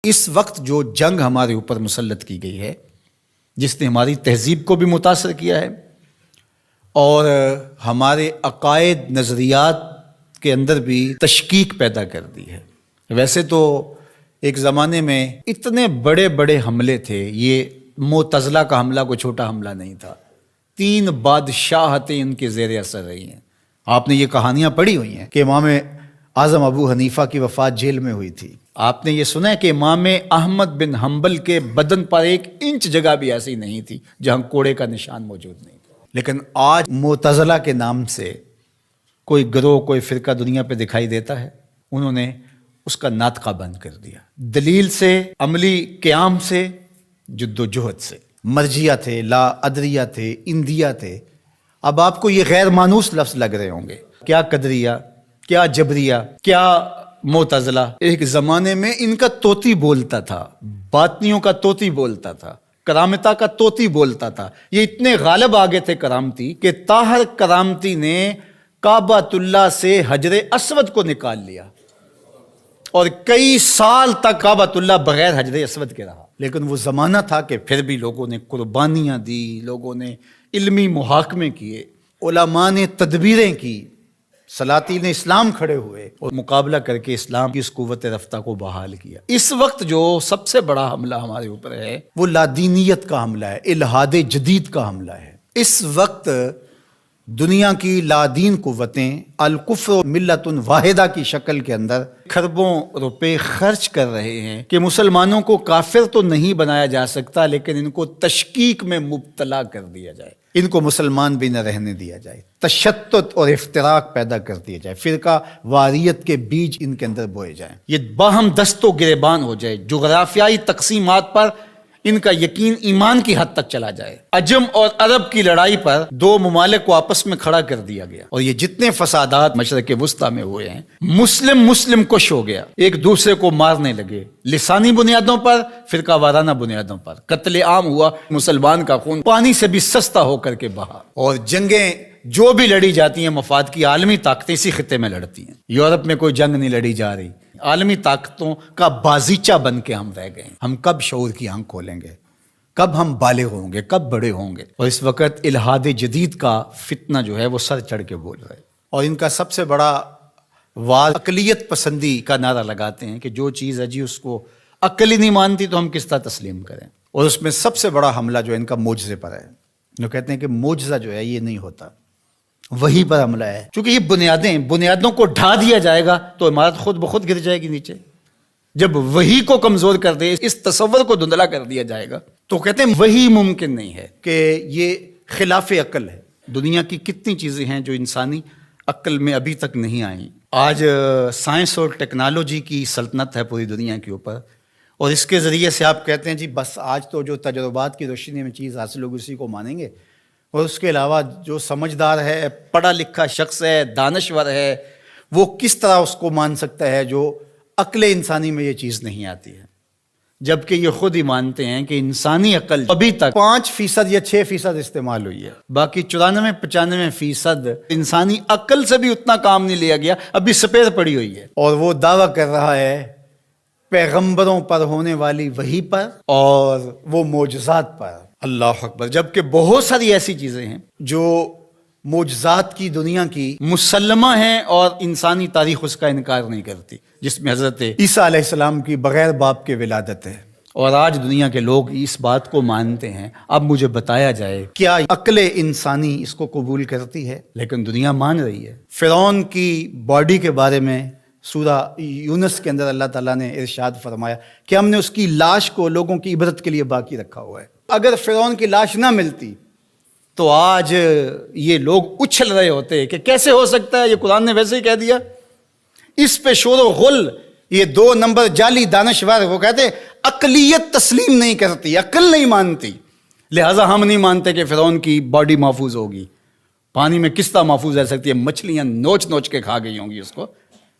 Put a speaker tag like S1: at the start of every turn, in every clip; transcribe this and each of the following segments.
S1: اس وقت جو جنگ ہمارے اوپر مسلط کی گئی ہے، جس نے ہماری تہذیب کو بھی متاثر کیا ہے اور ہمارے عقائد نظریات کے اندر بھی تشکیک پیدا کر دی ہے۔ ویسے تو ایک زمانے میں اتنے بڑے بڑے حملے تھے، یہ معتزلہ کا حملہ کوئی چھوٹا حملہ نہیں تھا، 3 بادشاہتیں ان کے زیر اثر رہی ہیں۔ آپ نے یہ کہانیاں پڑھی ہوئی ہیں کہ امام اعظم ابو حنیفہ کی وفات جیل میں ہوئی تھی۔ آپ نے یہ سنا ہے کہ امام احمد بن حنبل کے بدن پر 1 انچ جگہ بھی ایسی نہیں تھی جہاں کوڑے کا نشان موجود نہیں تھا۔ لیکن آج معتزلہ کے نام سے کوئی گروہ، کوئی فرقہ دنیا پہ دکھائی دیتا ہے، انہوں نے اس کا ناطقہ بند کر دیا، دلیل سے، عملی قیام سے، جد و جہد سے۔ مرجیہ تھے، لا ادریہ تھے، اندیہ تھے۔ اب آپ کو یہ غیر مانوس لفظ لگ رہے ہوں گے، کیا قدریہ، کیا جبریہ، کیا معتزلہ۔ ایک زمانے میں ان کا طوطی بولتا تھا، باطنیوں کا طوطی بولتا تھا، کرامتہ کا طوطی بولتا تھا۔ یہ اتنے غالب آگے تھے کرامتی کہ طاہر کرامتی نے کعبۃ اللہ سے حجر اسود کو نکال لیا اور کئی سال تک کعبۃ اللہ بغیر حجر اسود کے رہا۔ لیکن وہ زمانہ تھا کہ پھر بھی لوگوں نے قربانیاں دی، لوگوں نے علمی محاکمے کیے، علماء نے تدبیریں کی، سلاطین اسلام کھڑے ہوئے اور مقابلہ کر کے اسلام کی اس قوت رفتہ کو بحال کیا۔ اس وقت جو سب سے بڑا حملہ ہمارے اوپر ہے وہ لادینیت کا حملہ ہے، الحاد جدید کا حملہ ہے۔ اس وقت دنیا کی لادین قوتیں الکفر ملت واحدہ کی شکل کے اندر کھربوں روپے خرچ کر رہے ہیں کہ مسلمانوں کو کافر تو نہیں بنایا جا سکتا، لیکن ان کو تشکیک میں مبتلا کر دیا جائے، ان کو مسلمان بھی نہ رہنے دیا جائے، تشتت اور افتراق پیدا کر دیا جائے، فرقہ واریت کے بیج ان کے اندر بوئے جائیں، یہ باہم دست و گریبان ہو جائے، جغرافیائی تقسیمات پر ان کا یقین ایمان کی حد تک چلا جائے۔ عجم اور عرب کی لڑائی پر 2 ممالک کو آپس میں کھڑا کر دیا گیا اور یہ جتنے فسادات مشرق وسطیٰ میں ہوئے ہیں، مسلم کش ہو گیا، ایک دوسرے کو مارنے لگے، لسانی بنیادوں پر، فرقہ وارانہ بنیادوں پر، قتل عام ہوا، مسلمان کا خون پانی سے بھی سستا ہو کر کے بہا۔ اور جنگیں جو بھی لڑی جاتی ہیں مفاد کی عالمی طاقتیں اسی خطے میں لڑتی ہیں۔ یورپ میں کوئی جنگ نہیں لڑی جا رہی، عالمی طاقتوں کا بازیچہ بن کے ہم رہ گئے ہیں۔ ہم کب شعور کی آنکھ کھولیں گے؟ کب ہم بالغ ہوں گے؟ کب بڑے ہوں گے؟ اور اس وقت الحاد جدید کا فتنہ جو ہے وہ سر چڑھ کے بول رہا ہے، اور ان کا سب سے بڑا وار اقلیت پسندی کا نعرہ لگاتے ہیں کہ جو چیز ہے جی اس کو عقل ہی نہیں مانتی تو ہم کس طرح تسلیم کریں۔ اور اس میں سب سے بڑا حملہ جو ہے ان کا معجزے پر ہے۔ جو کہتے ہیں کہ معجزہ جو ہے یہ نہیں ہوتا، وہی پر حملہ ہے، چونکہ یہ بنیادوں کو ڈھا دیا جائے گا تو عمارت خود بخود گر جائے گی نیچے۔ جب وہی کو کمزور کر دے، اس تصور کو دھندلا کر دیا جائے گا تو کہتے ہیں وہی ممکن نہیں ہے، کہ یہ خلاف عقل ہے۔ دنیا کی کتنی چیزیں ہیں جو انسانی عقل میں ابھی تک نہیں آئیں۔ آج سائنس اور ٹیکنالوجی کی سلطنت ہے پوری دنیا کے اوپر، اور اس کے ذریعے سے آپ کہتے ہیں جی بس آج تو جو تجربات کی روشنی میں چیز حاصل ہوگی اسی کو مانیں گے، اور اس کے علاوہ جو سمجھدار ہے، پڑھا لکھا شخص ہے، دانشور ہے، وہ کس طرح اس کو مان سکتا ہے جو عقل انسانی میں یہ چیز نہیں آتی ہے؟ جبکہ یہ خود ہی مانتے ہیں کہ انسانی عقل ابھی تک 5% یا 6% استعمال ہوئی ہے، باقی 94-95% انسانی عقل سے بھی اتنا کام نہیں لیا گیا، ابھی سپیر پڑی ہوئی ہے۔ اور وہ دعویٰ کر رہا ہے پیغمبروں پر ہونے والی وحی پر اور وہ معجزات پر۔ اللہ اکبر! جبکہ بہت ساری ایسی چیزیں ہیں جو معجزات کی دنیا کی مسلمہ ہیں اور انسانی تاریخ اس کا انکار نہیں کرتی، جس میں حضرت عیسیٰ علیہ السلام کی بغیر باپ کے ولادت ہے، اور آج دنیا کے لوگ اس بات کو مانتے ہیں۔ اب مجھے بتایا جائے کیا عقل انسانی اس کو قبول کرتی ہے؟ لیکن دنیا مان رہی ہے۔ فرعون کی باڈی کے بارے میں سورہ یونس کے اندر اللہ تعالیٰ نے ارشاد فرمایا کہ ہم نے اس کی لاش کو لوگوں کی عبرت کے لیے باقی رکھا ہوا ہے۔ اگر فرعون کی لاش نہ ملتی تو آج یہ لوگ اچھل رہے ہوتے کہ کیسے ہو سکتا ہے، یہ قرآن نے ویسے ہی کہہ دیا۔ اس پہ شور و غل، یہ 2 نمبر جعلی دانشور، وہ کہتے ہیں عقلیت تسلیم نہیں کرتی، عقل نہیں مانتی، لہٰذا ہم نہیں مانتے کہ فرعون کی باڈی محفوظ ہوگی۔ پانی میں کس طرح محفوظ رہ سکتی ہے؟ مچھلیاں نوچ نوچ کے کھا گئی ہوں گی اس کو۔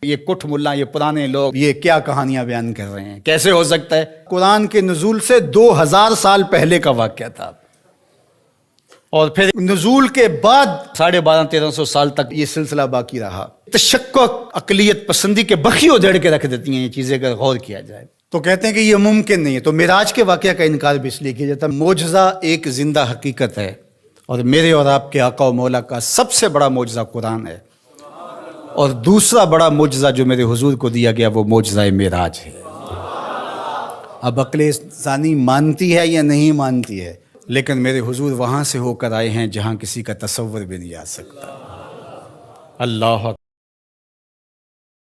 S1: یہ کٹ ملا، یہ پرانے لوگ یہ کیا کہانیاں بیان کر رہے ہیں؟ کیسے ہو سکتا ہے؟ قرآن کے نزول سے 2000 سال پہلے کا واقعہ تھا، اور پھر نزول کے بعد 1250-1300 سال تک یہ سلسلہ باقی رہا۔ تشکک، عقلیت پسندی کے بخیوں جڑ کے رکھ دیتی ہیں یہ چیزیں اگر غور کیا جائے۔ تو کہتے ہیں کہ یہ ممکن نہیں ہے. تو معراج کے واقعہ کا انکار بھی اس لیے کیا جاتا ہے. معجزہ ایک زندہ حقیقت ہے، اور میرے اور آپ کے آقا و مولا کا سب سے بڑا معجزہ قرآن ہے، اور دوسرا بڑا معجزہ جو میرے حضور کو دیا گیا وہ معجزہ معراج ہے. اب عقل انسانی مانتی ہے یا نہیں مانتی ہے، لیکن میرے حضور وہاں سے ہو کر آئے ہیں جہاں کسی کا تصور بھی نہیں آ سکتا. اللہ